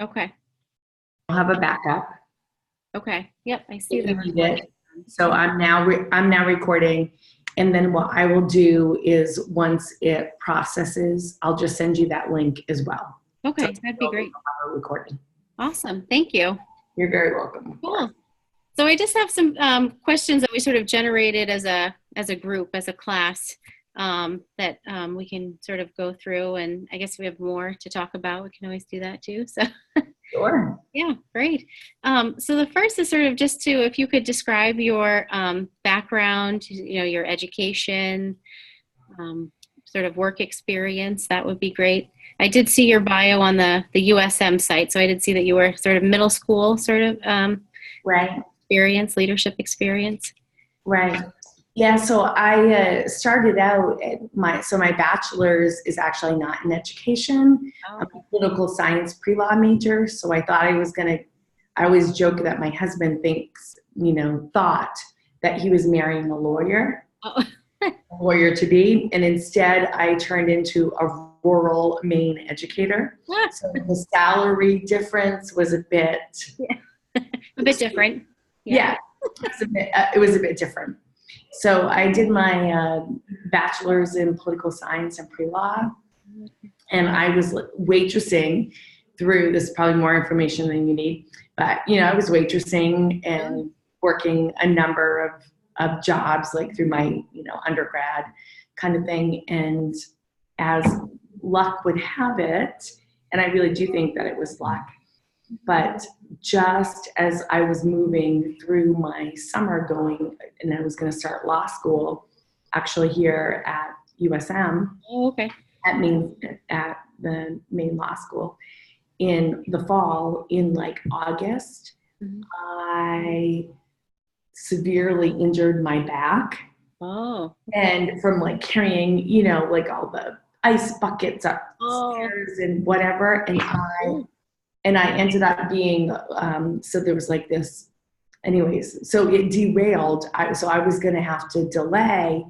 Okay. I'll have a backup Okay. Yep. I see if you that. need it. So I'm now recording, and then what I will do is once it processes, I'll just send you that link as well. So Okay. That'd be great. I'll recording. Awesome. Thank you. You're very welcome. Cool. So I just have some questions that we sort of generated as a group, as a class, that we can sort of go through. And I guess we have more to talk about. We can always do that too. So Sure. yeah, great. So the first is sort of just to, if you could describe your background, your education, sort of work experience, that would be great. I did see your bio on the USM site, so I did see that you were sort of middle school sort of Right. experience, leadership experience. Right. Yeah. So I started out at my bachelor's is actually not in education. I'm a political science pre-law major. So I thought I always joke that my husband thought that he was marrying a lawyer. Oh. Lawyer to be, and instead I turned into a rural Maine educator. So the salary difference was a bit different. Yeah, it was a bit different. So I did my bachelor's in political science and pre-law, and I was waitressing through, this is probably more information than you need, but I was waitressing and working a number of jobs, like through my undergrad kind of thing. And as luck would have it, and I really do think that it was luck, but just as I was moving through my summer and I was going to start law school actually here at USM. Oh, okay. At the Maine Law School in the fall, in like August, I severely injured my back. Oh. And from like carrying, like all the ice buckets upstairs and whatever. And I ended up being, so there was like this, anyways, so it derailed. So I was going to have to delay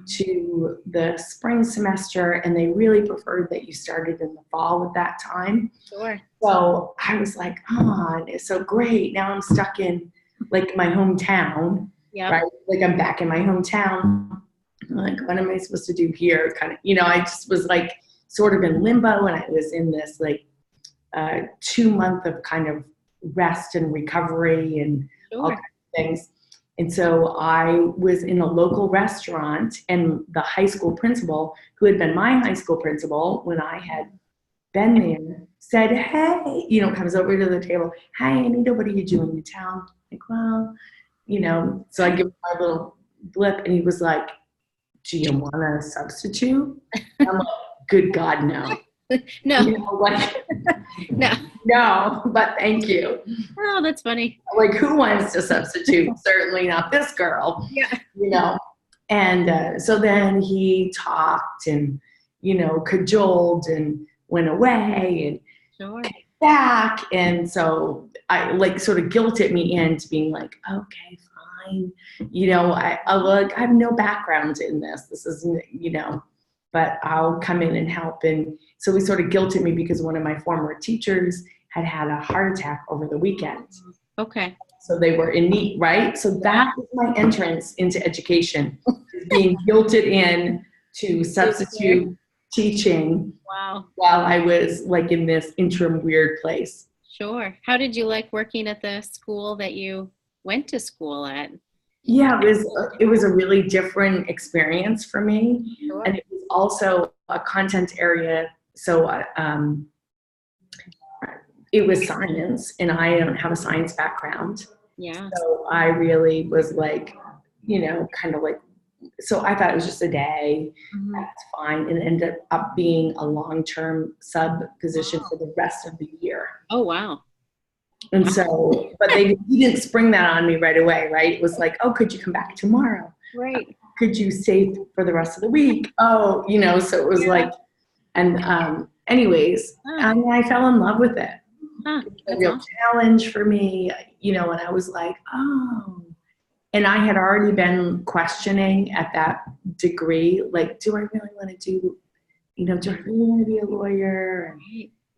to the spring semester, and they really preferred that you started in the fall at that time. Sure. So I was like, oh, it's so great. Now I'm stuck in like my hometown, right? Like I'm back in my hometown. I'm like, what am I supposed to do here? Kind of, I just was like sort of in limbo, and I was in this like 2 month of kind of rest and recovery and all kinds of things. And so I was in a local restaurant, and the high school principal, who had been my high school principal when I had been there, said, hey, comes over to the table, hey, Anita, what are you doing in town? Like, well, so I give him my little blip, and he was like, do you want a substitute? And I'm like, good God, no. No. No. No, but thank you. Oh, that's funny. Like, who wants to substitute? Certainly not this girl. Yeah. And so then he talked and, cajoled and went away and came back. And so I like sort of guilted me into being like, okay, fine. I have no background in this. This isn't, but I'll come in and help. And so he sort of guilted me because one of my former teachers had had a heart attack over the weekend. Okay. So they were in need, right? So that was my entrance into education, being guilted in to substitute teaching. Wow. While I was like in this interim weird place. Sure. How did you like working at the school that you went to school at? Yeah, it was a really different experience for me. Sure. And it was also a content area. So it was science, and I don't have a science background. Yeah. So I really was like, kind of like, so I thought it was just a day. That's fine. And it ended up being a long-term sub position for the rest of the year. Oh, wow. And so, but he didn't spring that on me right away, right? It was like, oh, could you come back tomorrow? Right. Could you stay for the rest of the week? Oh, so it was like, and anyways, and I fell in love with it. It was a real challenge for me, and I was like, oh. And I had already been questioning at that degree, like, do I really want to do, do I really want to be a lawyer?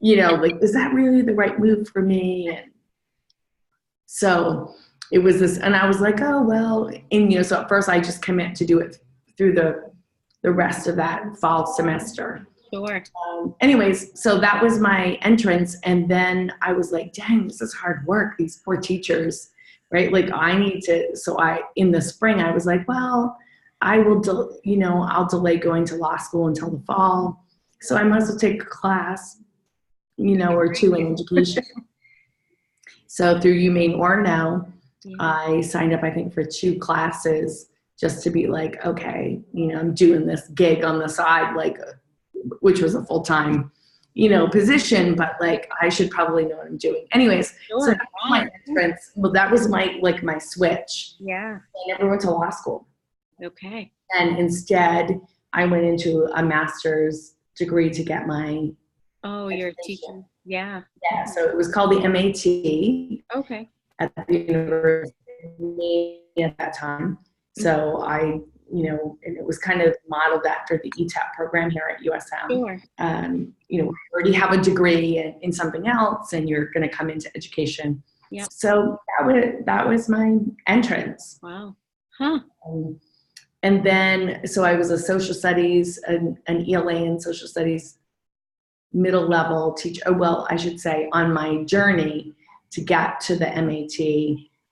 you know, like, is that really the right move for me? And so it was this, and I was like, oh, well, and, you know, so at first I just commit to do it through the rest of that fall semester. Sure. Anyways, so that was my entrance. And then I was like, dang, this is hard work. These poor teachers, right? Like I need to, so in the spring, I was like, well, I will, you know, I'll delay going to law school until the fall. So I might as well take a class, you know, or two in education. So through UMaine Orono, I signed up, I think, for 2 classes just to be like, okay, you know, I'm doing this gig on the side, like, which was a full-time, you know, position, but like, I should probably know what I'm doing. Anyways, so that was my entrance. Well, that was my switch. Yeah. I never went to law school. Okay. And instead, I went into a master's degree to get my your teaching. Yeah. Yeah, so it was called the MAT. Okay. At the university at that time. So I, you know, and it was kind of modeled after the ETAP program here at USM. Sure. You know, you already have a degree in something else and you're going to come into education. Yeah. So that was my entrance. Wow. Huh. And then, so I was a social studies, an ELA in social studies middle level teacher. Well, I should say on my journey to get to the MAT,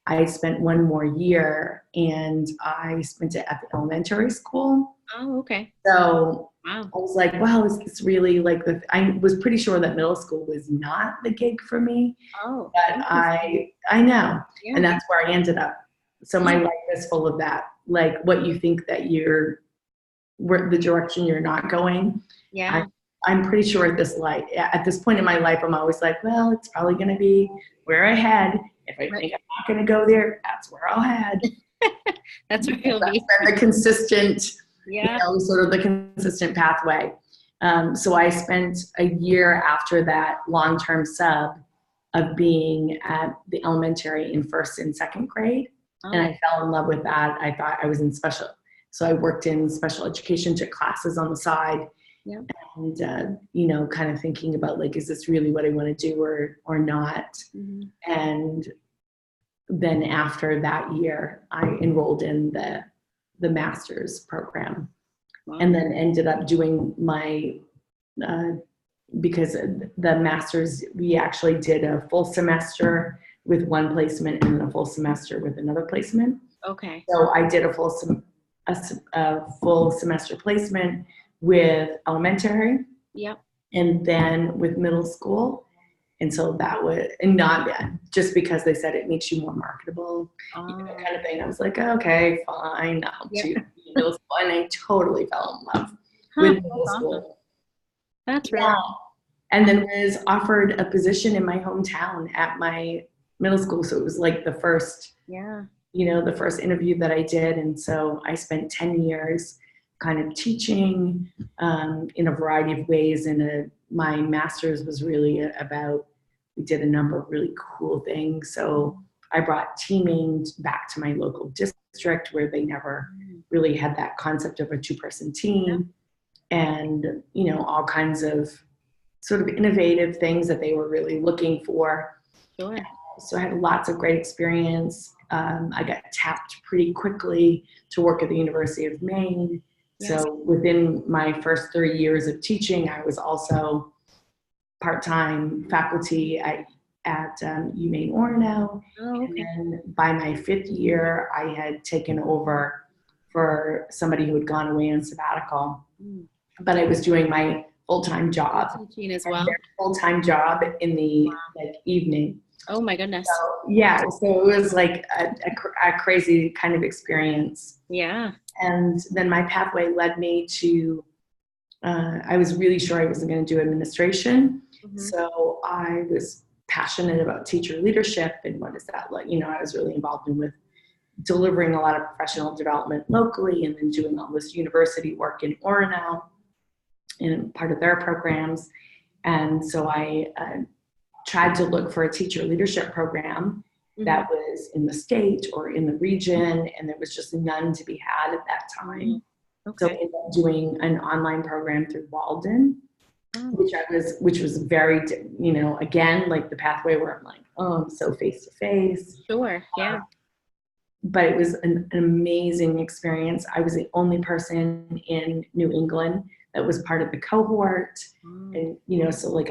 I spent 1 more year and I spent it at the elementary school. Oh, okay. So wow. I was like, well, is this really like I was pretty sure that middle school was not the gig for me. Oh. But I know. Yeah. And that's where I ended up. So my life is full of that. Like what you think that the direction you're not going. Yeah. I'm pretty sure at this point in my life, I'm always like, well, it's probably going to be where I head. If I think I'm not going to go there, that's where I'll head. That's where you'll be. The consistent, you know, sort of the consistent pathway. So I spent a year after that long-term sub of being at the elementary in 1st and 2nd grade. Oh. And I fell in love with that. I thought I was in special. So I worked in special education, took classes on the side. Yeah. And, you know, kind of thinking about like, is this really what I want to do or not? Mm-hmm. And then after that year, I enrolled in the master's program. Wow. And then ended up doing my, because the master's, we actually did a full semester with 1 placement and then a full semester with another placement. Okay. So I did a full semester placement with elementary. Yep. And then with middle school. And so that was, and not just because they said it makes you more marketable, you know, kind of thing. I was like, okay, fine, I'll do middle school. And I totally fell in love with middle school. That's right. And then was offered a position in my hometown at my middle school. So it was like the first, you know, the first interview that I did. And so I spent 10 years kind of teaching in a variety of ways. And my master's was really about, we did a number of really cool things. So I brought teaming back to my local district where they never really had that concept of a 2-person team. And, you know, all kinds of sort of innovative things that they were really looking for. Sure. So I had lots of great experience. I got tapped pretty quickly to work at the University of Maine. Yes. So within my first 3 years of teaching, I was also part-time faculty at UMaine Orono. Oh, okay. And then by my 5th year, I had taken over for somebody who had gone away on sabbatical. But I was doing my full-time job. Teaching as well. Full-time job in the like evening. Oh my goodness. So, so it was like a crazy kind of experience. Yeah. And then my pathway led me to, I was really sure I wasn't going to do administration. Mm-hmm. So I was passionate about teacher leadership and what is that like? You know, I was really involved with delivering a lot of professional development locally and then doing all this university work in Orono and part of their programs. And so I tried to look for a teacher leadership program that was in the state or in the region, and there was just none to be had at that time. Okay. So I ended up doing an online program through Walden, Oh, which was very, again, like the pathway where I'm like, oh, I'm so face to face. sure. Yeah. But it was an amazing experience. I was the only person in New England that was part of the cohort. And, so like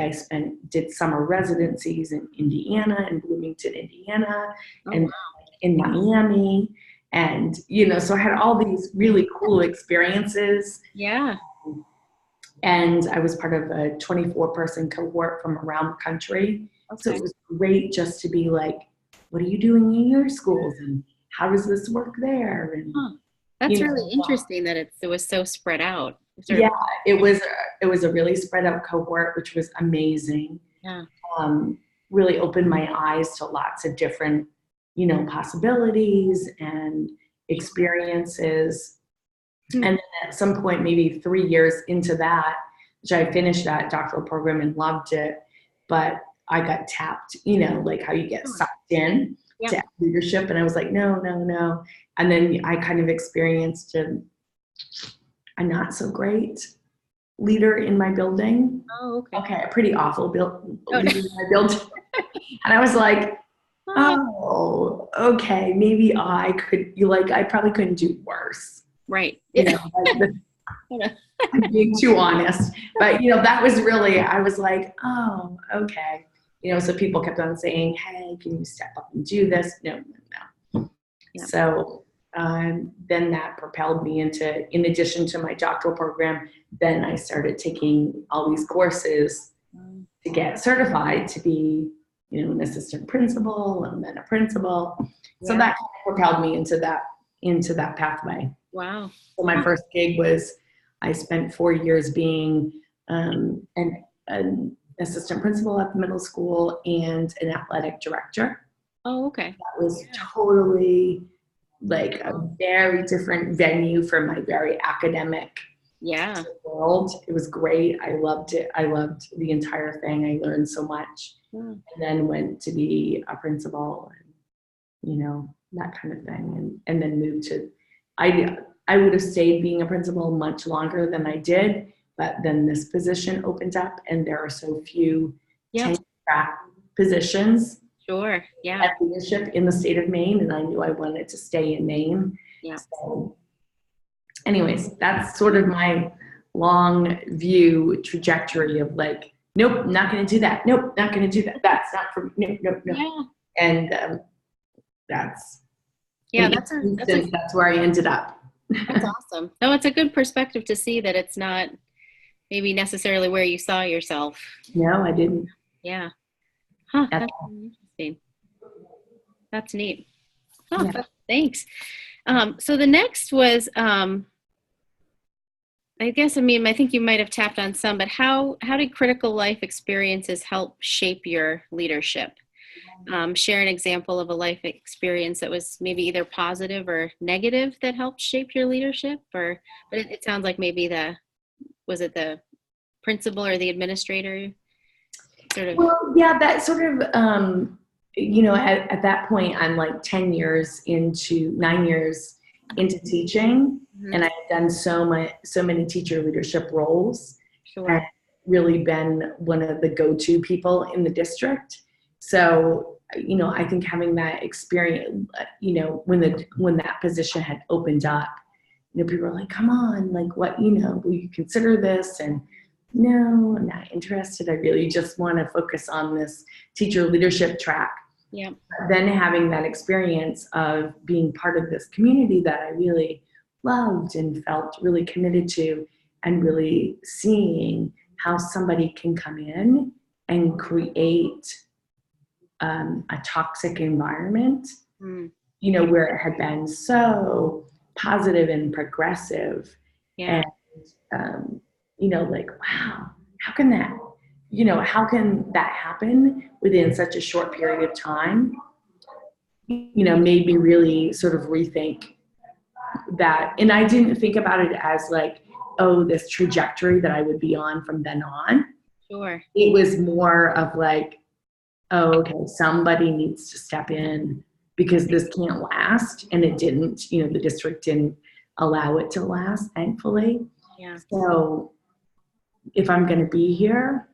did summer residencies in Indiana, in Bloomington, Indiana, Oh, and wow. in Miami. And, so I had all these really cool experiences. Yeah. And I was part of a 24-person cohort from around the country. Okay. So it was great just to be like, what are you doing in your schools? And how does this work there? And that's really interesting that it was so spread out. Yeah, it was a really spread out cohort, which was amazing. Yeah. Really opened my eyes to lots of different, possibilities and experiences. And then at some point, maybe 3 years into that, which I finished that doctoral program and loved it, but I got tapped, like how you get sucked in to leadership. And I was like, no. And then I kind of experienced a not so great leader in my building. Oh, okay. Okay, a pretty awful leader in my building. And I was like, oh, okay, maybe I probably couldn't do worse. Right. I'm being too honest. But, that was really, I was like, oh, okay. So people kept on saying, hey, can you step up and do this? No. Yeah. So then that propelled me into, in addition to my doctoral program, then I started taking all these courses to get certified to be, an assistant principal and then a principal. So that kind of propelled me into that pathway. Wow. So my first gig was, I spent 4 years being an assistant principal at the middle school and an athletic director. Oh, okay. That was totally like a very different venue from my very academic world. It was great. I loved it. I loved the entire thing. I learned so much. And then went to be a principal and, that kind of thing. And then moved to, I would have stayed being a principal much longer than I did, but then this position opened up and there are so few tenure track positions. Sure. Yeah. At leadership in the state of Maine, and I knew I wanted to stay in Maine. Yeah. So anyways, that's sort of my long view trajectory of like, nope, not going to do that. Nope, not going to do that. That's not for me. No. Yeah. And that's where I ended up. That's awesome. No, it's a good perspective to see that it's not maybe necessarily where you saw yourself. No, I didn't. Yeah. Huh. That's interesting. That's neat. Oh, thanks. So the next was, I think you might have tapped on some, but how did critical life experiences help shape your leadership? Share an example of a life experience that was maybe either positive or negative that helped shape your leadership, but it sounds like maybe was it the principal or the administrator? Well, yeah, that sort of, at that point, I'm like 9 years into teaching, and I've done so many teacher leadership roles. Sure. And really been one of the go-to people in the district. So, I think having that experience, when that position had opened up, people were like, come on, like what, will you consider this? And no, I'm not interested. I really just want to focus on this teacher leadership track. Yeah. Then having that experience of being part of this community that I really loved and felt really committed to, and really seeing how somebody can come in and create a toxic environment, where it had been so positive and progressive. Yeah. And, like, wow, how can that happen within such a short period of time? Made me really sort of rethink that. And I didn't think about it as like, oh, this trajectory that I would be on from then on. Sure. It was more of like, oh, okay, somebody needs to step in because this can't last. And it didn't, the district didn't allow it to last, thankfully. Yeah. So if I'm going to be here,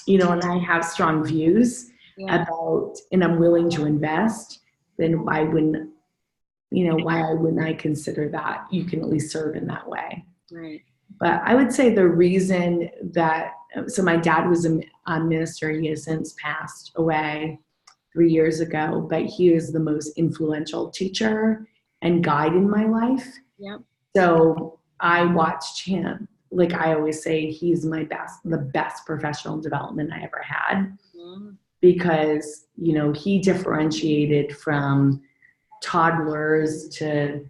and I have strong views about, and I'm willing to invest, then why wouldn't I consider that you can at least serve in that way? Right. But I would say the reason that, so my dad was a minister. He has since passed away 3 years ago, but he is the most influential teacher and guide in my life. Yep. So I watched him. Like I always say, he's the best professional development I ever had, because, he differentiated from toddlers to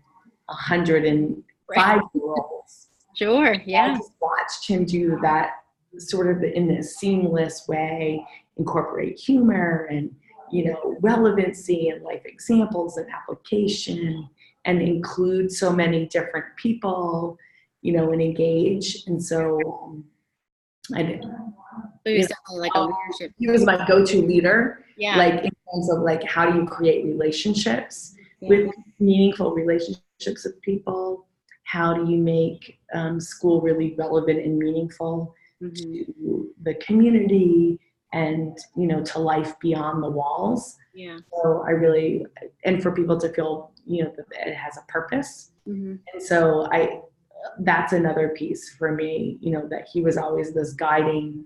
105-year-olds. Sure, yeah. I just watched him do that sort of in a seamless way, incorporate humor and, relevancy and life examples and application, and include so many different people, and engage. And so I did. So he was definitely like a leadership. He was my go-to leader, yeah. like in terms of like, how do you create relationships with meaningful relationships with people? How do you make school really relevant and meaningful to the community and, to life beyond the walls? Yeah. So and for people to feel, that it has a purpose. And so that's another piece for me, that he was always this guiding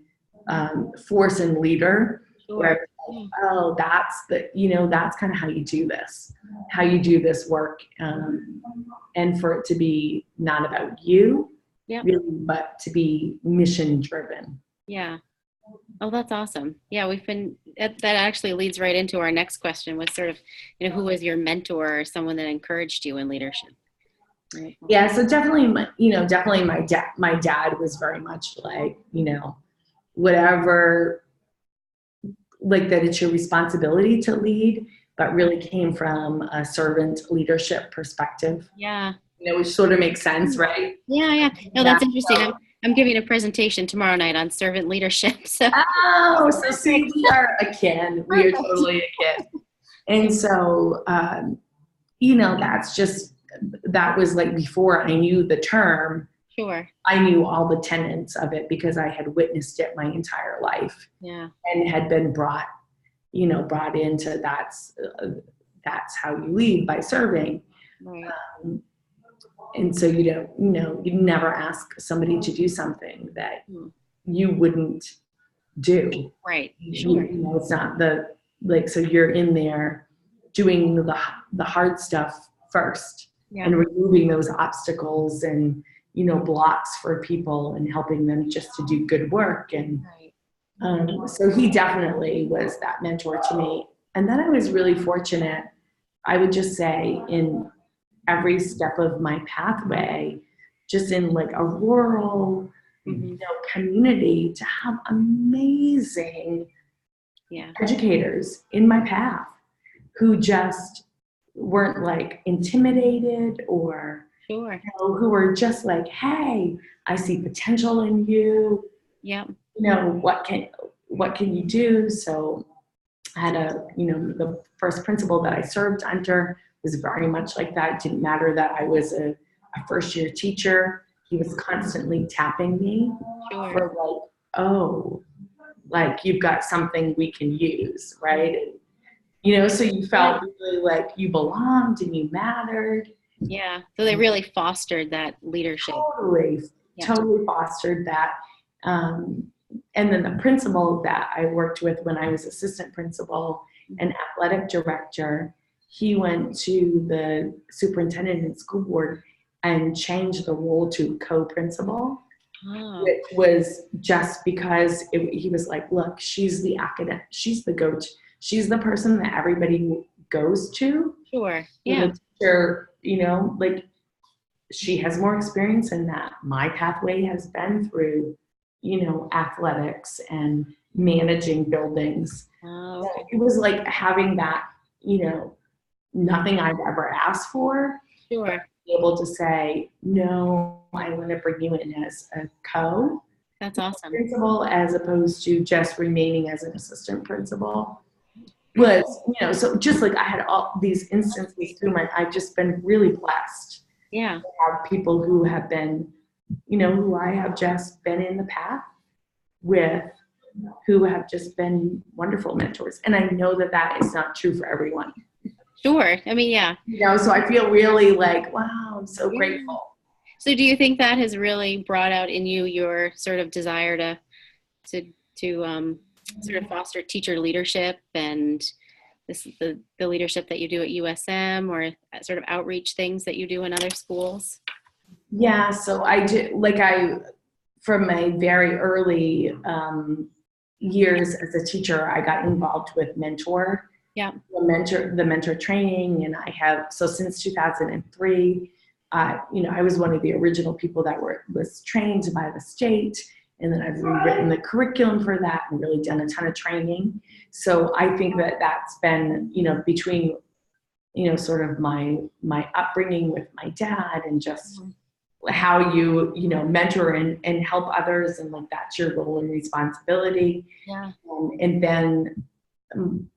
force and leader. Sure. Where, oh, that's that's kind of how you do this work. And for it to be not about you, really, but to be mission driven. Yeah. Oh, that's awesome. Yeah, that actually leads right into our next question, was sort of, who was your mentor or someone that encouraged you in leadership? Right. Yeah, so definitely my dad was very much like, whatever, like that it's your responsibility to lead, but really came from a servant leadership perspective. Yeah. Which sort of makes sense, right? Yeah. No, that's interesting. I'm giving a presentation tomorrow night on servant leadership. So. Oh, so see, we are akin. We are totally akin. And so, that was like before I knew the term. Sure. I knew all the tenets of it because I had witnessed it my entire life. Yeah. And had been brought into that's how you lead, by serving. Right. And so you never ask somebody to do something that you wouldn't do. Right. Sure. It's not so you're in there doing the hard stuff first, and removing those obstacles and, blocks for people, and helping them just to do good work. And so he definitely was that mentor to me. And then I was really fortunate, I would just say, in every step of my pathway, just in like a rural community, to have amazing educators in my path who just weren't like intimidated or who were just like, hey, I see potential in you. Yeah. What can you do? So I had the first principal that I served under was very much like that. It didn't matter that I was a first year teacher. He was constantly tapping me for like, oh, like you've got something we can use, right? And, so you felt really like you belonged and you mattered. Yeah. So they really fostered that leadership. Totally fostered that. And then the principal that I worked with when I was assistant principal and athletic director, he went to the superintendent and school board and changed the role to co-principal, which was just because he was like, look, she's the academic, she's the go-to, she's the person that everybody goes to. Sure. Yeah. The teacher, like she has more experience in that. My pathway has been through, athletics and managing buildings. Oh, okay. So it was like having that, nothing I've ever asked for. Sure. Be able to say, no, I want to bring you in as a That's awesome. principal, as opposed to just remaining as an assistant principal. Was, so just like I had all these instances through I've just been really blessed. Yeah. To have people who have been who I have just been in the path with, who have just been wonderful mentors. And I know that that is not true for everyone. Sure. I mean, yeah. So I feel really like, wow, I'm so grateful. So do you think that has really brought out in you your sort of desire to sort of foster teacher leadership and the leadership that you do at USM, or sort of outreach things that you do in other schools? Yeah, so I do, from my very early years as a teacher, I got involved with the mentor training, and so since 2003, I was one of the original people that was trained by the state, and then I've rewritten the curriculum for that and really done a ton of training. So I think that that's been, between, sort of my upbringing with my dad and just how you mentor and help others, and like that's your role and responsibility. Yeah. And then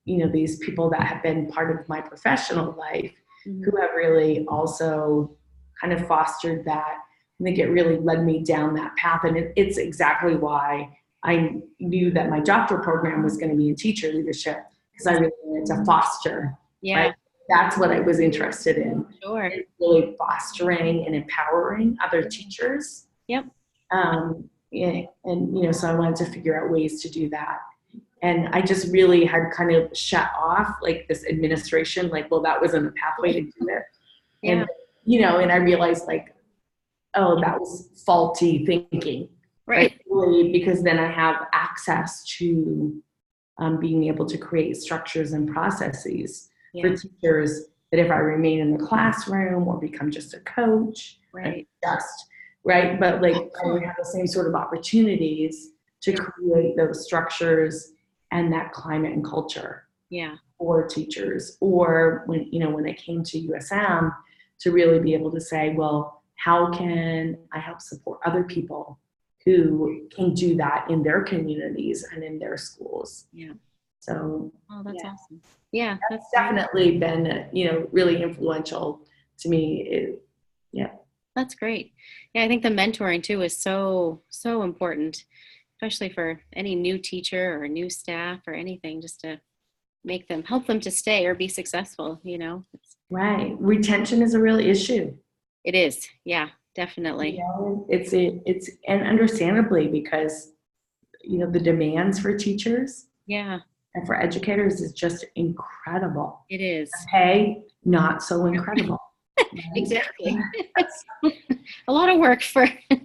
these people that have been part of my professional life, who have really also kind of fostered that. I think it really led me down that path, and it's exactly why I knew that my doctoral program was going to be in teacher leadership, because I really wanted to foster. Yeah. Right? That's what I was interested in. Sure. Really fostering and empowering other teachers. Yep. And so I wanted to figure out ways to do that. And I just really had kind of shut off like this administration, like, well, that wasn't a pathway to do it. Yeah. And I realized like, oh, that was faulty thinking. Right. Really, because then I have access to being able to create structures and processes for teachers, that if I remain in the classroom or become just a coach, right. But like I would have the same sort of opportunities to create those structures and that climate and culture for teachers. Or when I came to USM, to really be able to say, well, how can I help support other people who can do that in their communities and in their schools? Yeah. So, that's awesome. Yeah, that's definitely been, really influential to me. That's great. Yeah, I think the mentoring too is so important, especially for any new teacher or new staff or anything, just to help them to stay or be successful. Right. Retention is a real issue. It is. Yeah, definitely. It's and understandably, because the demands for teachers. Yeah. And for educators is just incredible. It is. Pay, not so incredible. Exactly. A lot of work for, a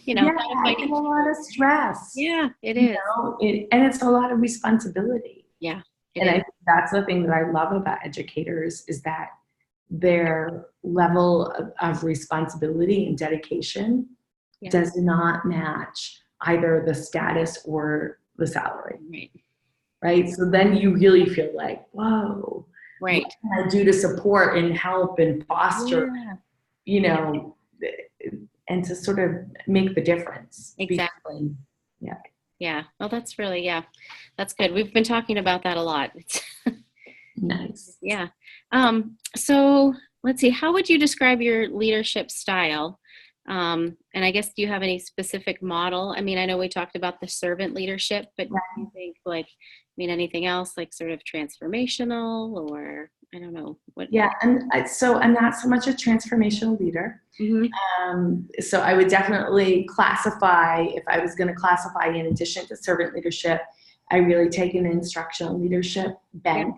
lot of stress. Yeah, it is. And it's a lot of responsibility. Yeah. And I think that's the thing that I love about educators, is that their level of responsibility and dedication does not match either the status or the salary. Right. So then you really feel like, whoa, right. What can I do to support and help and foster, and to sort of make the difference. Exactly. Yeah. Well, that's really, that's good. We've been talking about that a lot. Nice. Yeah. So let's see, how would you describe your leadership style? And I guess, do you have any specific model? I mean, I know we talked about the servant leadership, but do you think anything else, like sort of transformational, or I don't know what? Yeah. And so I'm not so much a transformational leader. So I would definitely classify, if I was going to classify in addition to servant leadership, I really take an instructional leadership bent.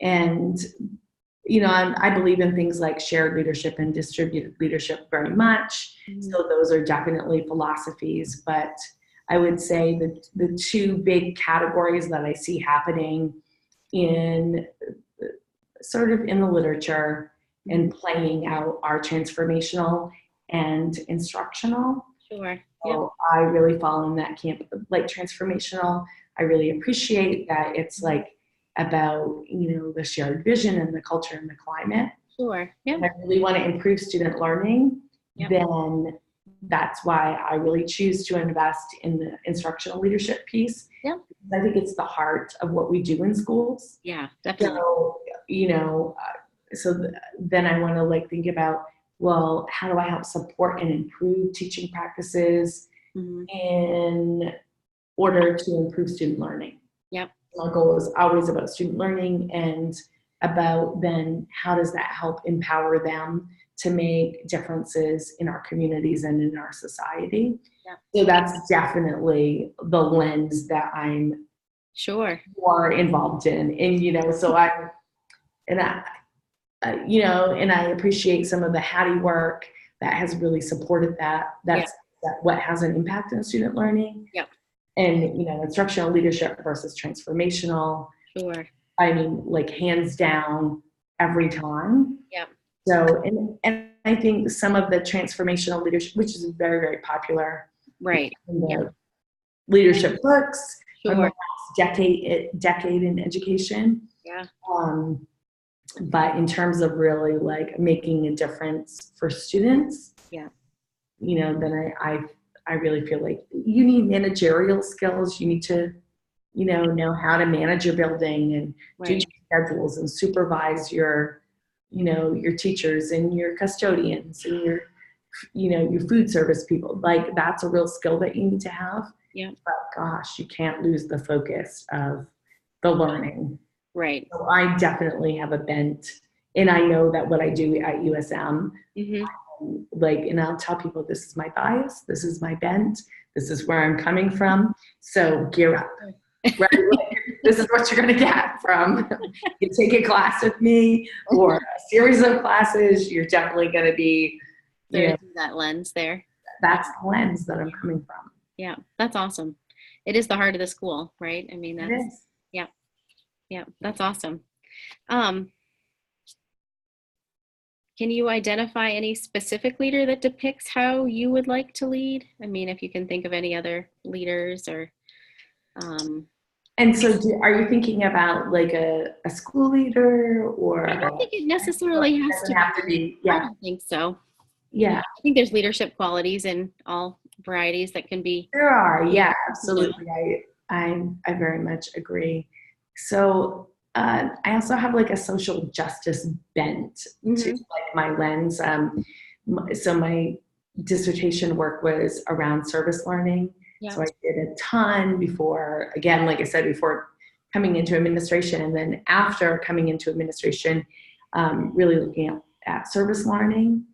And, I believe in things like shared leadership and distributed leadership very much. So those are definitely philosophies. But I would say that the two big categories that I see happening in sort of in the literature and playing out are transformational and instructional. Sure. So I really fall in that camp. Like transformational, I really appreciate that it's like about, the shared vision and the culture and the climate. Sure. Yeah. If I really want to improve student learning, then that's why I really choose to invest in the instructional leadership piece. Yeah. I think it's the heart of what we do in schools. Yeah, definitely. So, then I want to think about well, how do I help support and improve teaching practices in order to improve student learning? Yep. Our goal is always about student learning and about then how does that help empower them to make differences in our communities and in our society. Yep. So that's definitely the lens that I'm more involved in. And, you know, so I appreciate some of the Hattie work that has really supported that. That's what has an impact on student learning. Yep. And, you know, instructional leadership versus transformational. Sure. I mean, like hands down every time. Yeah. So, and I think some of the transformational leadership, which is very, very popular. Right. In the leadership books Sure. from the last decade in education. Yeah. But in terms of really like making a difference for students, you know, then I really feel like you need managerial skills. You need to, you know how to manage your building and do your schedules and supervise your, you know, your teachers and your custodians and your, you know, your food service people. Like that's a real skill that you need to have. Yeah. But gosh, you can't lose the focus of the learning. Right. So I definitely have a bent, and I know that what I do at USM, and I'll tell people this is my bias, this is my bent, this is where I'm coming from. So gear up. Right? This is what you're going to get from you take a class with me or a series of classes. You're definitely going to be, you know, that lens there. That's the lens that I'm coming from. Yeah, that's awesome. It is the heart of the school, right? I mean, that's, it is. Yeah, that's awesome. Can you identify any specific leader that depicts how you would like to lead? I mean, if you can think of any other leaders or. And so are you thinking about like a school leader or? I don't think it necessarily has to be. Yeah. I don't think so. Yeah. I think there's leadership qualities in all varieties that can be. There are, yeah, absolutely. I very much agree. So I also have like a social justice bent to like my lens. So my dissertation work was around service learning. Yeah. So I did a ton before, again, like I said, before coming into administration, and then after coming into administration, really looking at service learning.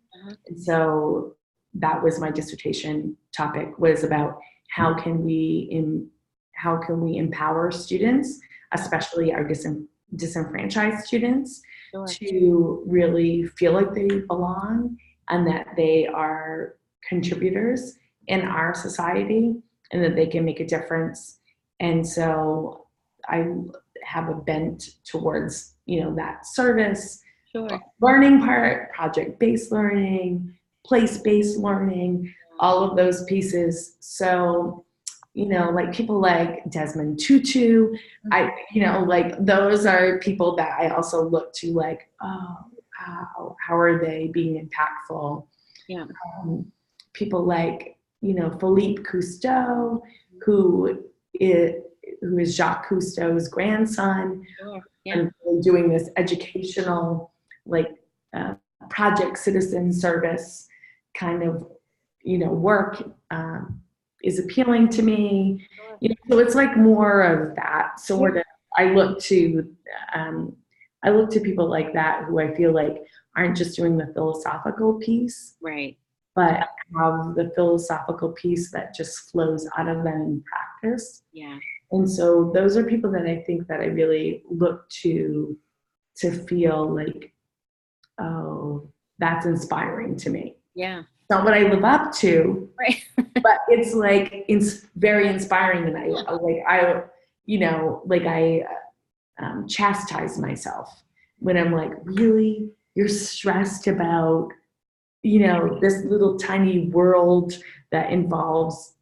And so that was my dissertation topic, was about how can we empower students, especially our disenfranchised students, to really feel like they belong and that they are contributors in our society and that they can make a difference. And so I have a bent towards, you know, that service, learning part, project-based learning, place-based learning, all of those pieces. So, you know, like people like Desmond Tutu, like those are people that I also look to like, oh, wow, how are they being impactful? Yeah. People like, you know, Philippe Cousteau, who is Jacques Cousteau's grandson, and really doing this educational, like, project citizen service kind of, you know, work is appealing to me. You know, so it's like more of that sort of. I look to people like that who I feel like aren't just doing the philosophical piece, right, but have the philosophical piece that just flows out of them in practice. Yeah. And so those are people that I think that I really look to feel like, oh, that's inspiring to me. Yeah. It's not what I live up to, right. but it's like it's very inspiring, and I chastise myself when I'm like, really, you're stressed about, you know, this little tiny world that involves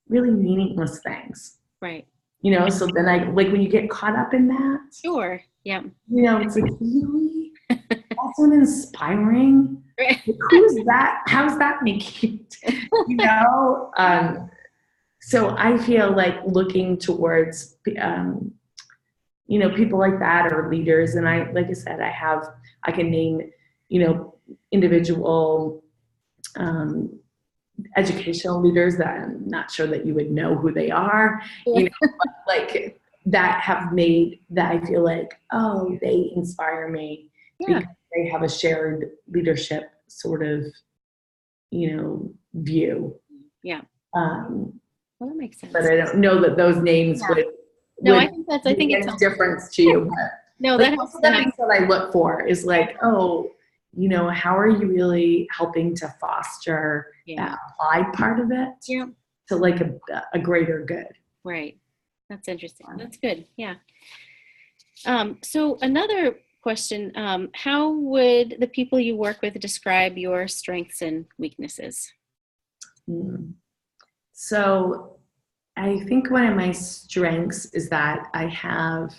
really meaningless things. Right. You know, so then I like when you get caught up in that. Sure. Yeah. You know, it's like, really? That's not inspiring. Like, who's that? How's that making it? You know? So I feel like looking towards, you know, people like that or leaders. And like I said, I can name, you know, individual educational leaders that I'm not sure that you would know who they are, you know, but like that have made that I feel like, oh, they inspire me because they have a shared leadership sort of, you know, view. Yeah. Well, that makes sense. But I don't know that those names would I think it's a difference to you. But no, like, those are the things that I look for is like, oh, you know, how are you really helping to foster that applied part of it to like a greater good? Right. That's interesting. That's good. Yeah. So another question, how would the people you work with describe your strengths and weaknesses? So I think one of my strengths is that I have,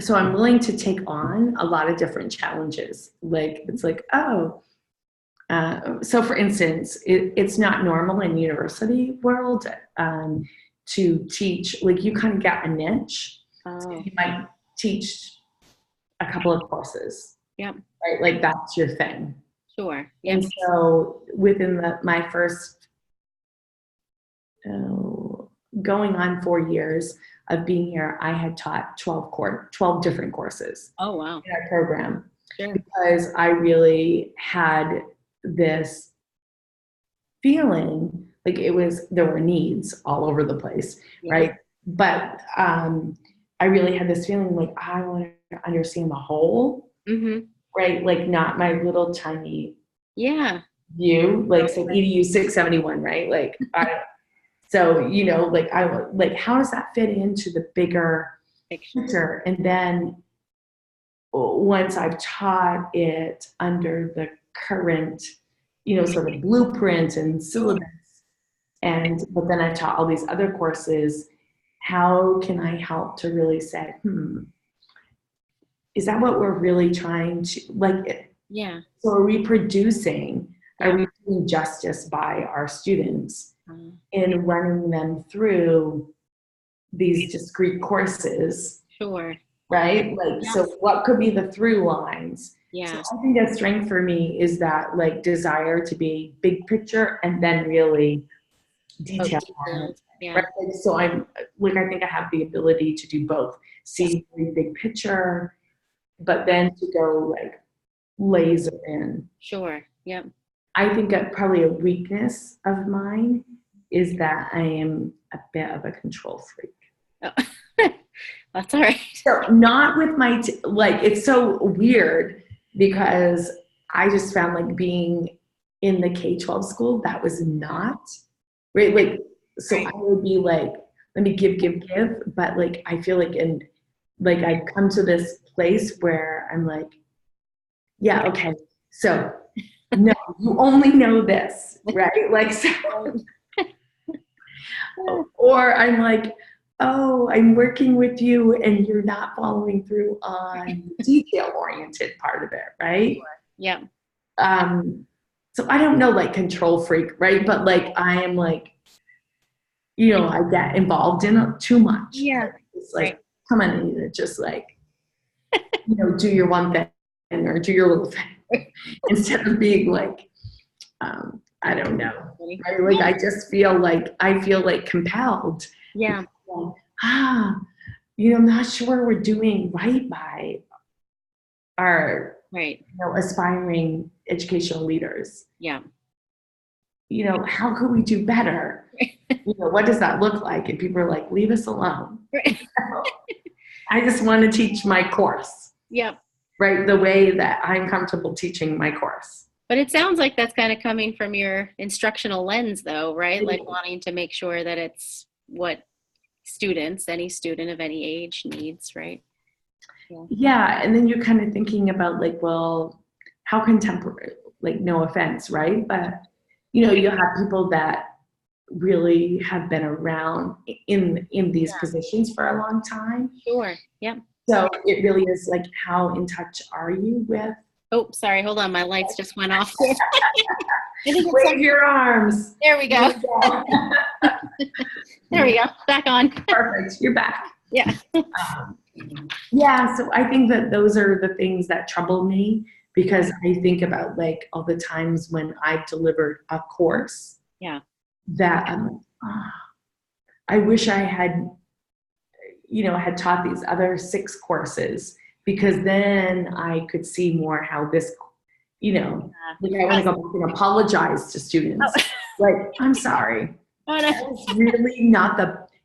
so I'm willing to take on a lot of different challenges. Like, it's like, oh, so for instance, it's not normal in university world to teach, like you kind of get a niche. So you might teach a couple of courses. Yep. Right? Like that's your thing. Sure. Yep. And so within my first going on 4 years of being here, I had taught 12 different courses. Oh, wow. In our program. Sure. Because I really had this feeling like there were needs all over the place, right? But I really had this feeling like I want to understand the whole, right? Like not my little tiny view, like so EDU 671, right? Like so you know, like how does that fit into the bigger picture? And then once I've taught it under the current, you know, sort of blueprint and syllabus, but then I taught all these other courses, how can I help to really say, is that what we're really trying to, like, so are we producing, are we doing justice by our students in running them through these discrete courses? Sure. Right? Like, so what could be the through lines? So I think a strength for me is that like desire to be big picture and then really detailed. Right? Like, so I'm like, I think I have the ability to do both, see the big picture, but then to go like laser in. Sure. Yep. I think probably a weakness of mine is that I am a bit of a control freak. Oh. That's all right. So not with my, like, it's so weird because I just found like being in the K-12 school, that was not, right? Like, so I would be like, let me give, but like, I feel like I've come to this place where I'm like, yeah, okay. So no, you only know this, right? Like, so, or I'm like, oh, I'm working with you and you're not following through on the detail-oriented part of it, right? Yeah. So I don't know, like control freak, right? But like I am like, you know, I get involved in it too much. Yeah. It's like, come on, Anita, just like, you know, do your one thing or do your little thing instead of being like, I don't know, right? Like I just feel like compelled. Yeah. You know, I'm not sure we're doing right by our, you know, aspiring educational leaders. Yeah. You know, how could we do better? You know, what does that look like? And people are like, leave us alone. I just want to teach my course. Yep. Right, the way that I'm comfortable teaching my course. But it sounds like that's kind of coming from your instructional lens, though, right? Like wanting to make sure that it's what any student of any age needs, right? Yeah, and then you're kind of thinking about like, well, how contemporary, like no offense, right? But, you know, you have people that really have been around in these positions for a long time. Sure, yep. So it really is like, how in touch are you with? Oh, sorry, hold on, my lights just went off. Wave your arms. There we go. There we go, back on. Perfect, you're back. Yeah. Yeah, so I think that those are the things that trouble me because I think about like all the times when I've delivered a course Yeah. that I wish I had, had taught these other 6 courses because then I could see more how this, like I want to go back and apologize to students. Like, I'm sorry. Oh, no. That was really not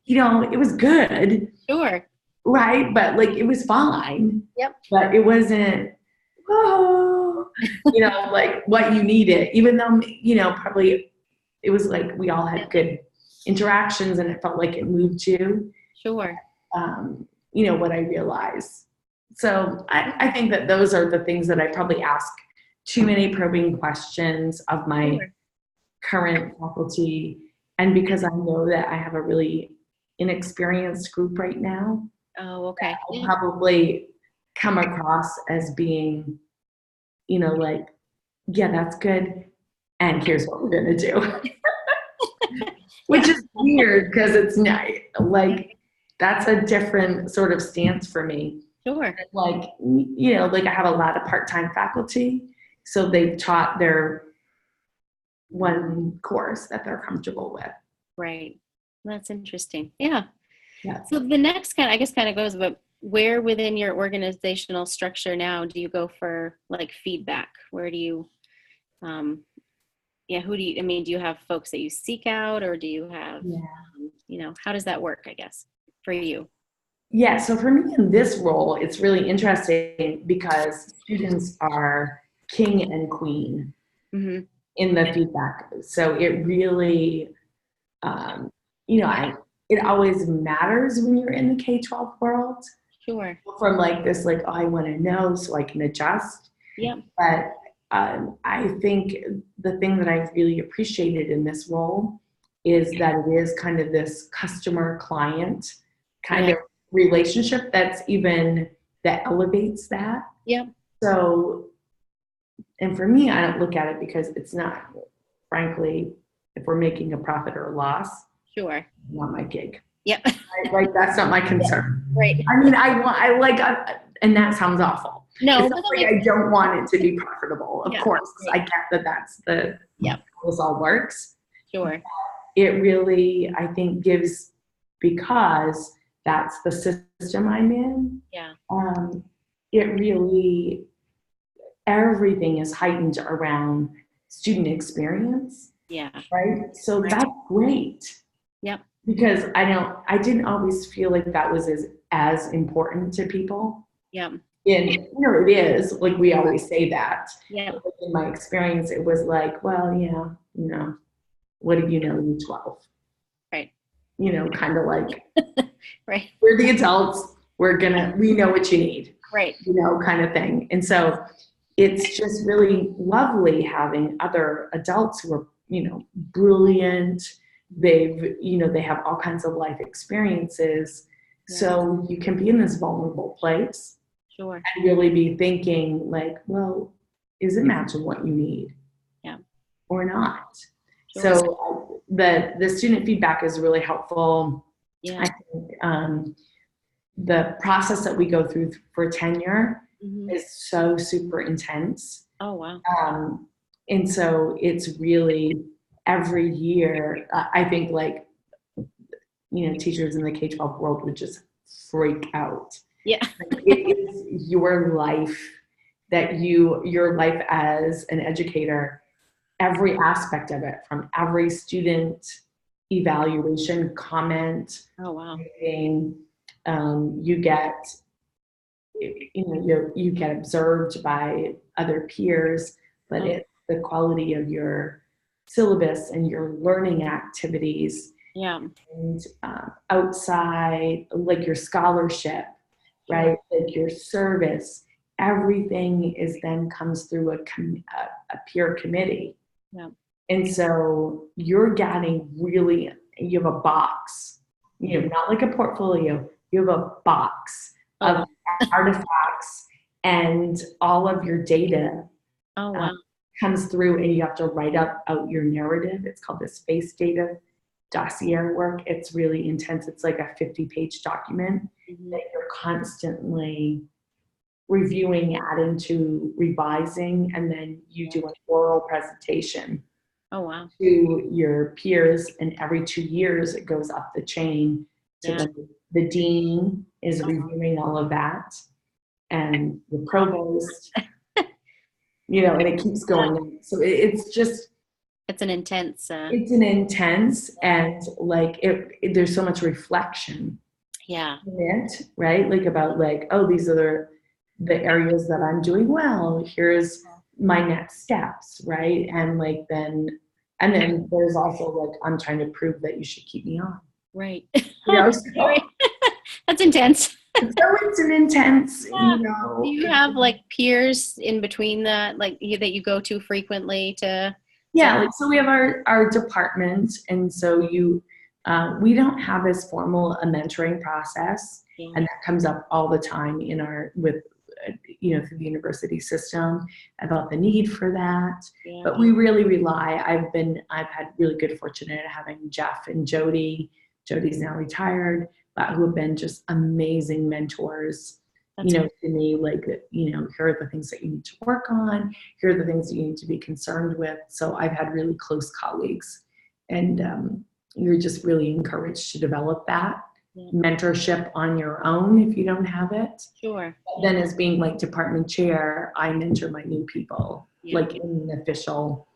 it was good. Sure. Right. But like, it was fine. Yep. But it wasn't, like what you needed, even though, probably it was like we all had good interactions and it felt like it moved you. Sure. What I realized. So I think that those are the things that I probably ask too many probing questions of my current faculty. And because I know that I have a really inexperienced group right now. Oh, okay. I'll probably come across as being, like, yeah, that's good. And here's what we're going to do. Which is weird because it's not like, that's a different sort of stance for me. Sure. Like, like I have a lot of part-time faculty. So they've taught their one course that they're comfortable with. Right. That's interesting. Yeah. Yeah. So the next kind of goes, but where within your organizational structure now do you go for like feedback? Where do you, who do you, do you have folks that you seek out or do you have, how does that work, I guess, for you? Yeah, so for me in this role, it's really interesting because students are king and queen in the feedback. So it really, it always matters when you're in the K-12 world. Sure. From like this, like, oh, I want to know so I can adjust. Yeah. But I think the thing that I've really appreciated in this role is that it is kind of this customer-client kind of relationship that elevates that. Yeah. So, and for me, I don't look at it because it's not, frankly, if we're making a profit or a loss. Sure. Not my gig. Yep. Like that's not my concern. Right. I mean, and that sounds awful. No, it's not like I don't want it to be profitable. Of course, I get that that's how this all works. Sure. It really, I think, gives, because that's the system I'm in. Yeah. It really, everything is heightened around student experience. Yeah. Right. So that's great. Yep. Because I didn't always feel like that was as important to people. Yeah. And it is, like we always say that. Yeah. But in my experience, it was like, well, what do you know, you 12? Right. Kind of like, right. We're the adults. We know what you need. Right. Kind of thing. And so it's just really lovely having other adults who are, brilliant. They have all kinds of life experiences. Yeah. So you can be in this vulnerable place. Sure. And really be thinking like, well, is it matching what you need? Yeah. Or not? Sure. So the student feedback is really helpful. Yeah. I think the process that we go through for tenure is so super intense. Oh, wow. And so it's really every year, I think like, teachers in the K-12 world would just freak out. Yeah. Like, it is your life your life as an educator, every aspect of it, from every student evaluation comment. Oh, wow. You get, you get observed by other peers, but it's the quality of your syllabus and your learning activities. Yeah. And outside, like your scholarship, right? Like your service, everything comes through a peer committee. Yeah. And so you're getting you have a box, not like a portfolio, you have a box of artifacts and all of your data. Oh, wow. Comes through and you have to write out your narrative. It's called the space data dossier work. It's really intense. It's like a 50-page document that you're constantly reviewing, adding to, revising, and then you do an oral presentation Oh, wow. to your peers, and every 2 years it goes up the chain to the dean is reviewing all of that, and the provost, and it keeps going on. So it's just, it's an intense and like there's so much reflection in it, right? Like about like, oh, these are the areas that I'm doing well, here's my next steps, right? And like then there's also like, I'm trying to prove that you should keep me on, right. So That's intense. so it's an intense, Do you have like peers in between that, like that you go to frequently to? Like, so we have our department, and so we don't have as formal a mentoring process, and that comes up all the time in through the university system about the need for that. But we really rely. I've had really good fortune at having Jeff and Jody. Jody's now retired, but who have been just amazing mentors. To me, like, here are the things that you need to work on. Here are the things that you need to be concerned with. So I've had really close colleagues, and you're just really encouraged to develop that mentorship on your own if you don't have it. Sure. But then as being like department chair, I mentor my new people, like in an official,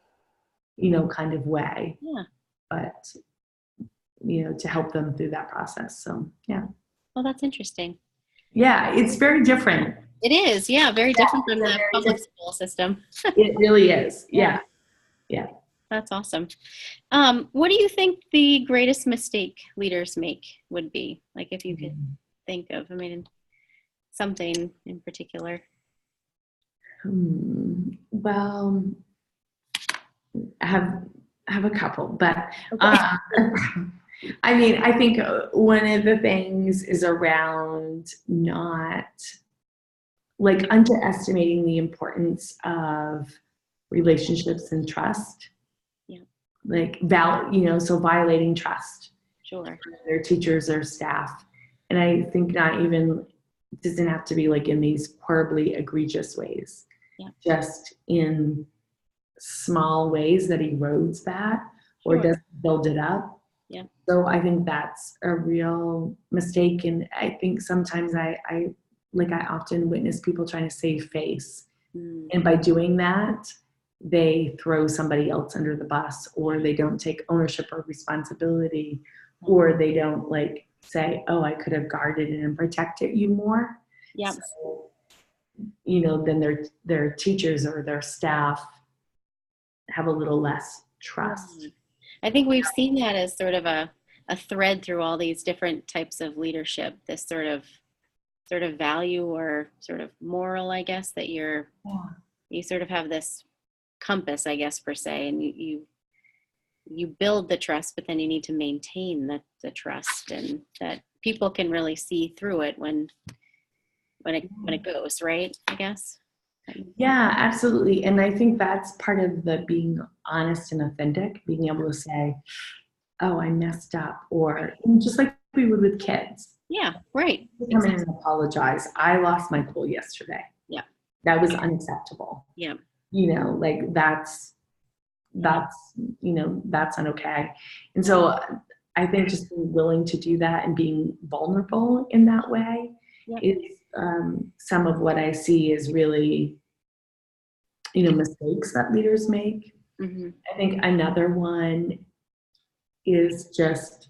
kind of way. Yeah. But, to help them through that process. So, yeah. Well, that's interesting. Yeah, it's very different. It is, very different from the public school system. It really is, yeah. That's awesome. What do you think the greatest mistake leaders make would be? Like, if you could think of, something in particular. Well, I have a couple, but I think one of the things is around not like underestimating the importance of relationships and trust. Like so violating trust. Sure. Their teachers or staff. And I think not even, doesn't have to be like in these horribly egregious ways. Just in small ways that erodes that or doesn't build it up. So I think that's a real mistake. And I think sometimes I often witness people trying to save face. And by doing that, they throw somebody else under the bus, or they don't take ownership or responsibility, or they don't like say, oh, I could have guarded and protected you more. So, then their teachers or their staff have a little less trust. I think we've seen that as sort of a thread through all these different types of leadership, this sort of value or sort of moral, I guess, that you sort of have this compass, I guess, per se, and you build the trust, but then you need to maintain the trust, and that people can really see through it when it goes right, I guess. Yeah, absolutely. And I think that's part of the being honest and authentic, being able to say, oh, I messed up, or just like we would with kids. Yeah, right. Come in and apologize. I lost my cool yesterday. Yeah. That was unacceptable. Yeah. Like that's not okay. And so I think just being willing to do that and being vulnerable in that way is some of what I see is really, mistakes that leaders make. I think another one is just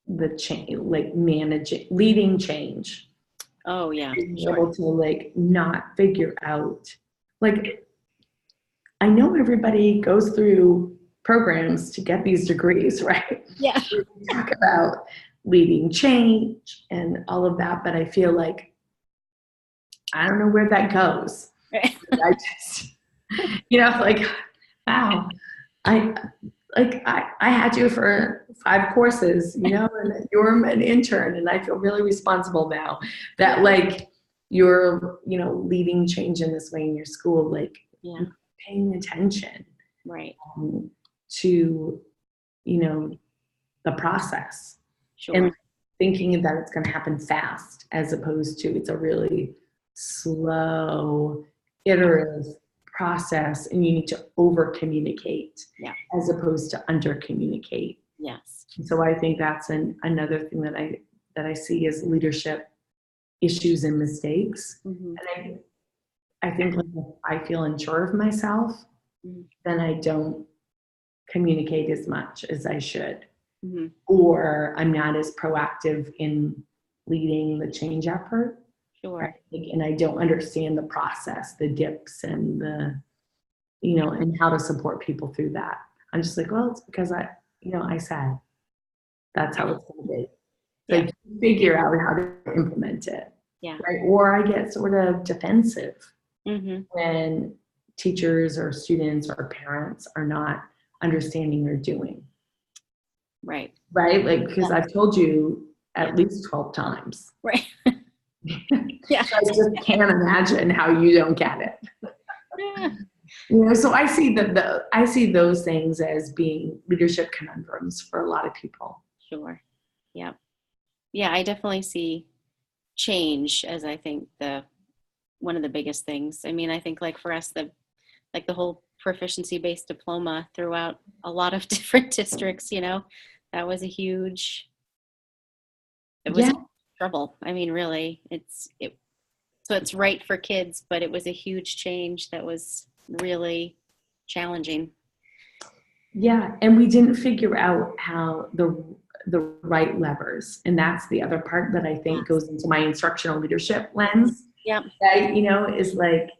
the change, like leading change. Oh yeah. Being able to like not figure out, like, I know everybody goes through programs to get these degrees, right? Yeah. We talk about leading change and all of that, but I feel like I don't know where that goes. I just, like, wow, I had you for 5 courses, and you're an intern, and I feel really responsible now that like you're, leading change in this way in your school, like paying attention to, the process. Sure. thinking that it's going to happen fast, as opposed to it's a really slow, iterative process, and you need to over communicate as opposed to under communicate. Yes. So I think that's another thing that I see as leadership issues and mistakes. Mm-hmm. And I think like if I feel unsure of myself, then I don't communicate as much as I should. Mm-hmm. Or I'm not as proactive in leading the change effort. Sure. Right? And I don't understand the process, the dips and the, and how to support people through that. I'm just like, well, it's because I said that's how it's going to be. So you figure out how to implement it. Yeah. Right. Or I get sort of defensive when teachers or students or parents are not understanding or doing. Right. Right. Like, because I've told you at least 12 times. Right. Yeah. So I just can't imagine how you don't get it. Yeah. So I see those things as being leadership conundrums for a lot of people. Sure. Yeah. Yeah, I definitely see change as I think one of the biggest things. I mean, I think like for us, the whole proficiency-based diploma throughout a lot of different districts, that was it was trouble. I mean, really, so it's right for kids, but it was a huge change that was really challenging. Yeah, and we didn't figure out how the right levers, and that's the other part that I think goes into my instructional leadership lens. Yeah. That, is like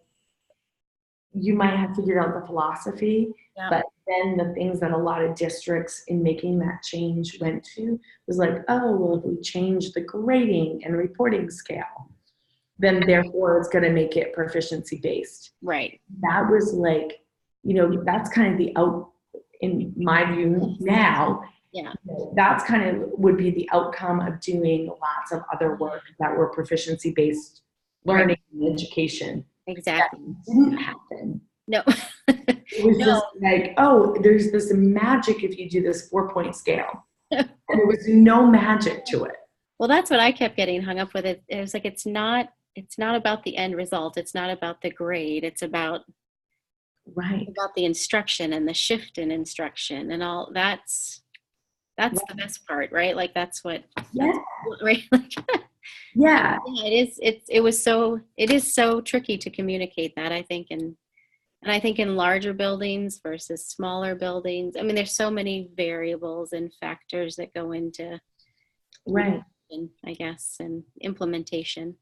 you might have figured out the philosophy, but then the things that a lot of districts in making that change went to was like, oh, well, if we change the grading and reporting scale, then therefore it's going to make it proficiency based. Right. That was like, that's kind of the out, in my view now. Yeah. That's kind of would be the outcome of doing lots of other work that were proficiency based learning and education. Exactly. That didn't happen. No. It was just like, oh, there's this magic if you do this 4-point scale. And there was no magic to it. Well, that's what I kept getting hung up with. It was like, it's not about the end result. It's not about the grade. It's about the instruction and the shift in instruction and all. That's the best part, right? Like that's what. Right. Yeah. It is so tricky to communicate that, I think, and I think in larger buildings versus smaller buildings. I mean, there's so many variables and factors that go into I guess, and implementation.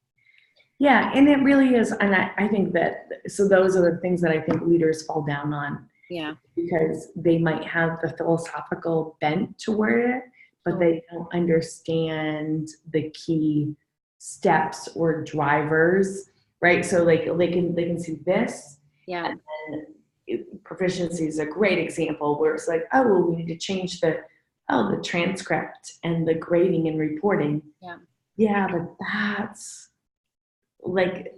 Yeah, and it really is, and I think that, so those are the things that I think leaders fall down on. Yeah. Because they might have the philosophical bent toward it, but they don't understand the key steps or drivers, right? So like they can see this. Yeah. And proficiency is a great example where it's like, oh, well, we need to change the transcript and the grading and reporting. Yeah. Yeah, but that's like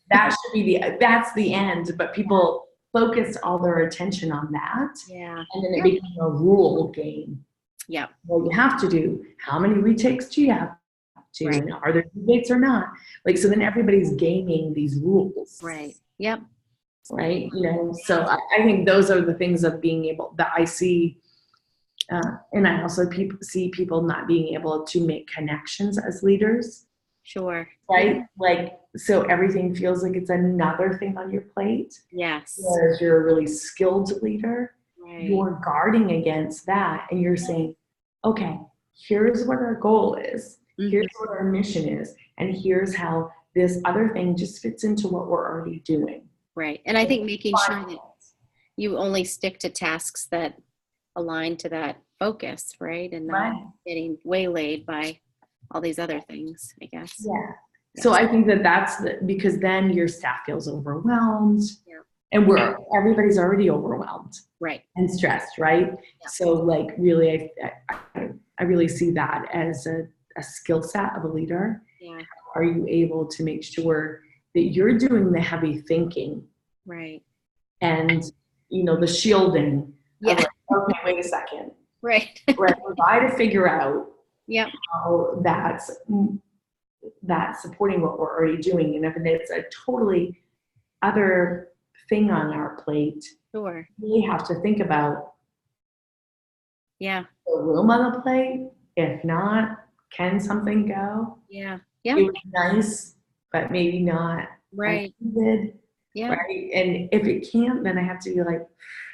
that should be that's the end, but people focus all their attention on that. Yeah. And then it becomes a rule game. Yeah. Well, you have to do, how many retakes do you have to, and are there debates or not? Like, so then everybody's gaming these rules. Right. Yep. Right. So I think those are the things of being able that I see. And I also see people not being able to make connections as leaders. Sure. Right? Like, so everything feels like it's another thing on your plate. Yes. Whereas you're a really skilled leader, you're guarding against that. And you're saying, okay, here's what our goal is. Here's what our mission is. And here's how this other thing just fits into what we're already doing. Right. And I think making sure that you only stick to tasks that align to that focus, right? And not getting waylaid by all these other things, I guess. Yeah. So I think that's because then your staff feels overwhelmed. Yeah. And everybody's already overwhelmed. Right. And stressed, right? Yeah. So like really, I really see that as a skill set of a leader. Yeah. Are you able to make sure that you're doing the heavy thinking? Right. And, the shielding. Yeah. Like, okay, wait a second. Right. Right. Try to figure out Yep. how that's supporting what we're already doing. And if it's a totally other thing on our plate, Sure. we have to think about Yeah. the room on the plate. If not, can something go? Yeah. Yeah. It was nice, but maybe not as Right. needed, Yeah. right? And if it can't, then I have to be like,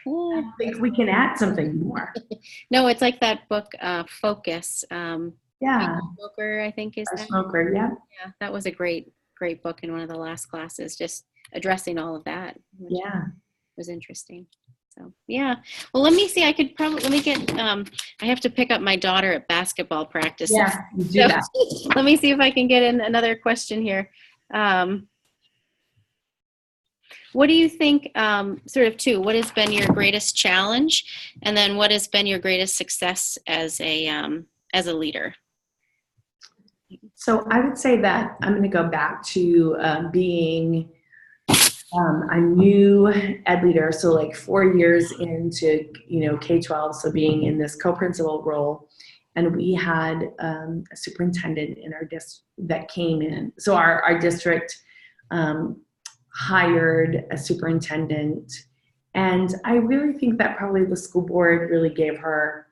I Yeah. think we can add something more. No, it's like that book, Focus. Yeah, Booker, I think, is our that. smoker, yeah, Yeah, that was a great book in one of the last classes, just addressing all of that, which yeah, was interesting. So yeah. Well, let me see. I could probably let me get. I have to pick up my daughter at basketball practice. yeah, you do So that. let me see if I can get in another question here. Um, what do you think? Sort of two. What has been your greatest challenge, and then what has been your greatest success as a leader? So I would say that I'm going to go back to being a new ed leader. So like 4 years into, K-12, so being in this co-principal role. And we had a superintendent in our district that came in. So our district hired a superintendent. And I really think that probably the school board really gave her,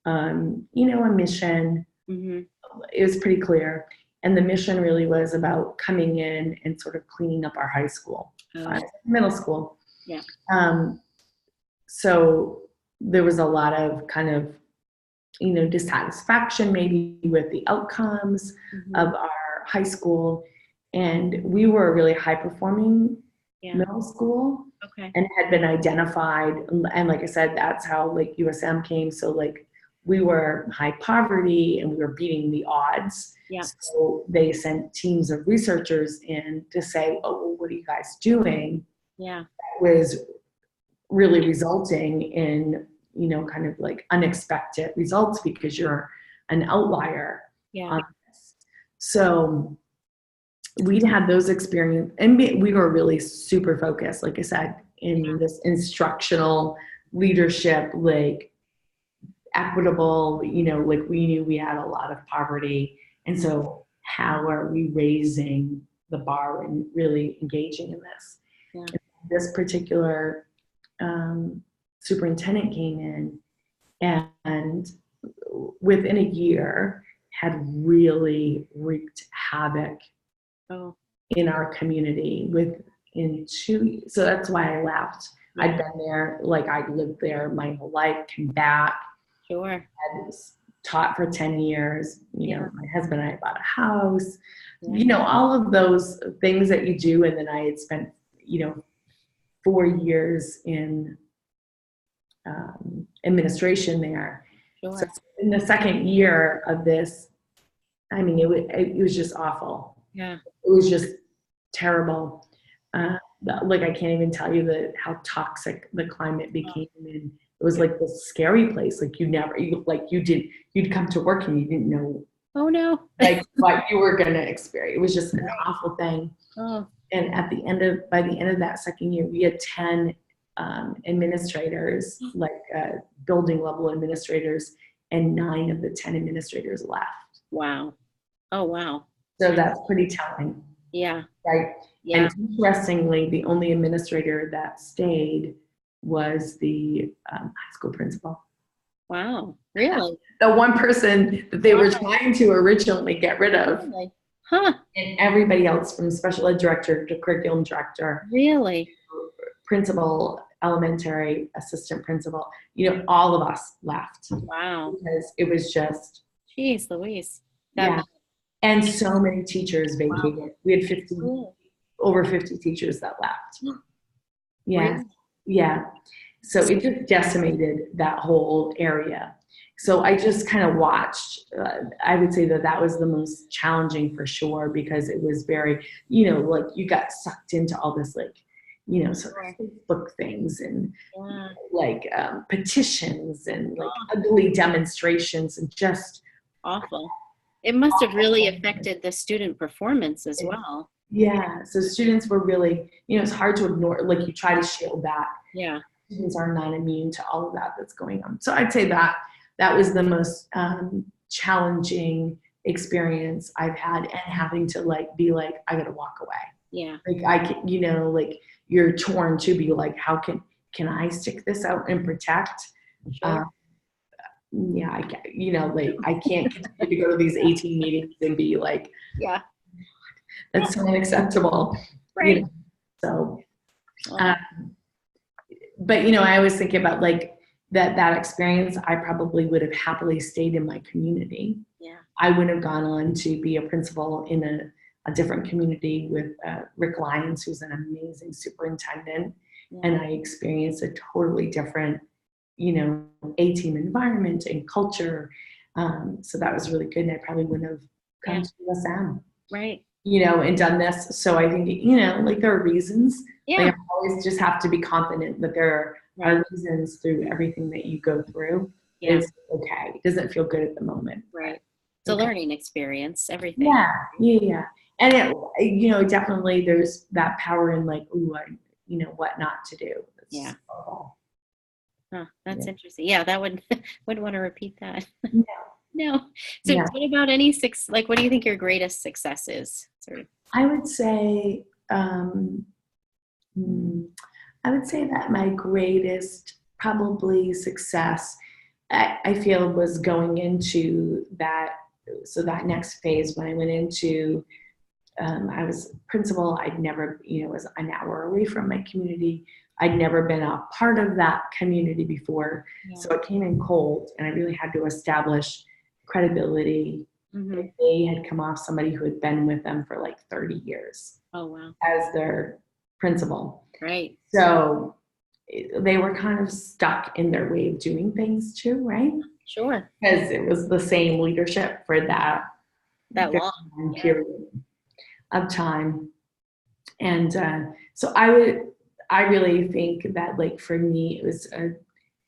a mission. Mm-hmm. It was pretty clear. And the mission really was about coming in and sort of cleaning up our high school, middle school. Yeah. So there was a lot of kind of, dissatisfaction maybe with the outcomes of our high school. And we were a really high performing middle school. Okay. And had been identified. And like I said, that's how like USM came. So like we were high poverty and we were beating the odds. Yeah. So they sent teams of researchers in to say, oh, well, what are you guys doing? Yeah. That was really resulting in, kind of like unexpected results because you're an outlier. Yeah. So we'd had those experiences and we were really super focused, like I said, in this instructional leadership, like equitable, like we knew we had a lot of poverty. And so how are we raising the bar and really engaging in this? Yeah. This particular superintendent came in and within a year had really wreaked havoc in our community so that's why I left. I'd been there, like I'd lived there my whole life, came back. Sure. Had taught for 10 years. My husband and I bought a house, Yeah. All of those things that you do. And then I had spent, 4 years in administration there. Sure. So in the second year of this, I mean, it was just awful. Yeah. It was just terrible. Like I can't even tell you how toxic the climate became. And it was like this scary place. Like you'd come to work and you didn't know. Oh no. Like what you were going to experience. It was just an awful thing. Oh. And by the end of that second year, we had 10 administrators, like building level administrators, and 9 of the 10 administrators left. Wow. Oh wow. So that's pretty telling. Yeah. Right. Yeah. And interestingly, the only administrator that stayed was the high school principal. Wow. Really? The one person that they were trying to originally get rid of. Really? Huh. And everybody else, from special ed director to curriculum director. Really? Principal, elementary, assistant principal, all of us left. Wow. Because it was just. Jeez Louise. Yeah. And so many teachers vacated. Wow. We had over 50 teachers that left. Yeah. Really? Yeah. So it just decimated that whole area. So I just kind of watched. I would say that was the most challenging for sure, because it was very, like you got sucked into all this, like, sort of Facebook things and like petitions and like ugly demonstrations and just awful. It must have really affected the student performance as well. Yeah. So students were really, it's hard to ignore, like you try to shield that. Yeah. Students are not immune to all of that that's going on. So I'd say that was the most challenging experience I've had, and having to like be like, I gotta walk away. Yeah. Like I can, like you're torn to be like, how can I stick this out and protect? Sure. Yeah, I can't, like I can't continue to go to these 18 meetings and be like, yeah, that's so unacceptable. right. So, Wow. but I always think about like that experience. I probably would have happily stayed in my community. Yeah. I would have gone on to be a principal in a different community with Rick Lyons, who's an amazing superintendent. Yeah. And I experienced a totally different, A-team environment and culture. So that was really good. And I probably wouldn't have come to USM. Right. And done this. So I think, like there are reasons. Yeah. Like I always just have to be confident that there are reasons through everything that you go through. Yeah. It's okay. It doesn't feel good at the moment. Right. It's a learning experience, everything. Yeah. And it, definitely there's that power in like, ooh, what not to do. That's Huh, that's interesting. Yeah, that wouldn't want to repeat that. No. So what about what do you think your greatest success is? Sort of. I would say that my greatest probably success, I feel, was going into that next phase when I went into, I was principal. I'd never, was an hour away from my community. I'd never been a part of that community before. Yeah. So it came in cold, and I really had to establish credibility. Mm-hmm. They had come off somebody who had been with them for like 30 years. Oh, wow. As their principal. Right. So they were kind of stuck in their way of doing things too, right? Sure. Because it was the same leadership for that long period of time. And so I really think that, like, for me, it was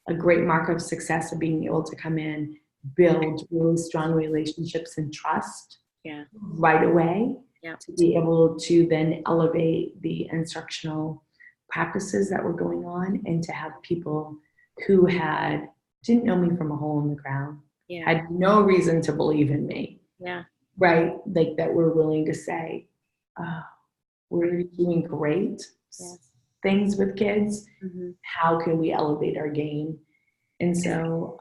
a great mark of success of being able to come in, build really strong relationships and trust right away, to be able to then elevate the instructional practices that were going on, and to have people who didn't know me from a hole in the ground, had no reason to believe in me, right? Like that were willing to say, oh, we're doing great things with kids. Mm-hmm. How can we elevate our game? And so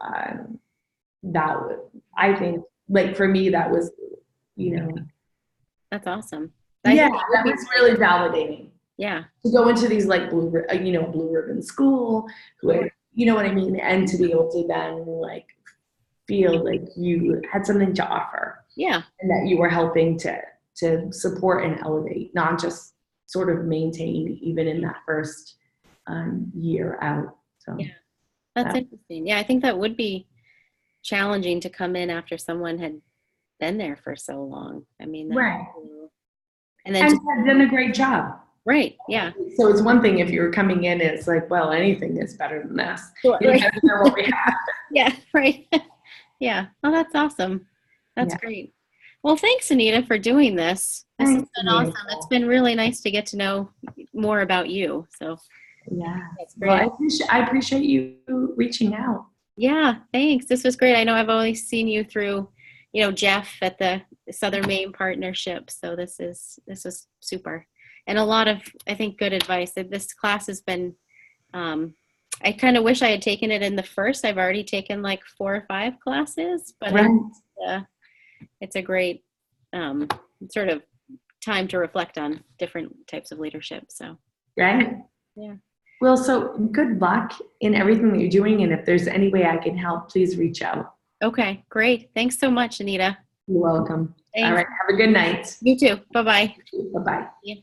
I think, like, for me, that was, that's awesome. That was really validating. Yeah. To go into these like blue ribbon school, you know what I mean? And to be able to then like feel like you had something to offer. Yeah. And that you were helping to support and elevate, not just sort of maintain even in that first year out. So that's interesting. Yeah, I think that would be challenging to come in after someone had been there for so long. I mean, and then had done a great job. Right. Yeah. So it's one thing if you were coming in, it's like, well, anything is better than this. Sure, right. What we have. Yeah. Right. Yeah. Oh, that's awesome. That's great. Well, thanks, Anita, for doing this. This has been awesome. It's been really nice to get to know more about you. So that's great. Well, I appreciate you reaching out. Yeah. Thanks. This was great. I know I've always seen you through, Jeff at the Southern Maine Partnership. So this was super. And a lot of, I think, good advice. This class has been, I kind of wish I had taken it in the first. I've already taken like 4 or 5 classes, but it's a great sort of time to reflect on different types of leadership. So, right. Yeah. Well, so good luck in everything that you're doing. And if there's any way I can help, please reach out. Okay, great. Thanks so much, Anita. You're welcome. Thanks. All right. Have a good night. You too. Bye-bye. Bye-bye. Yeah.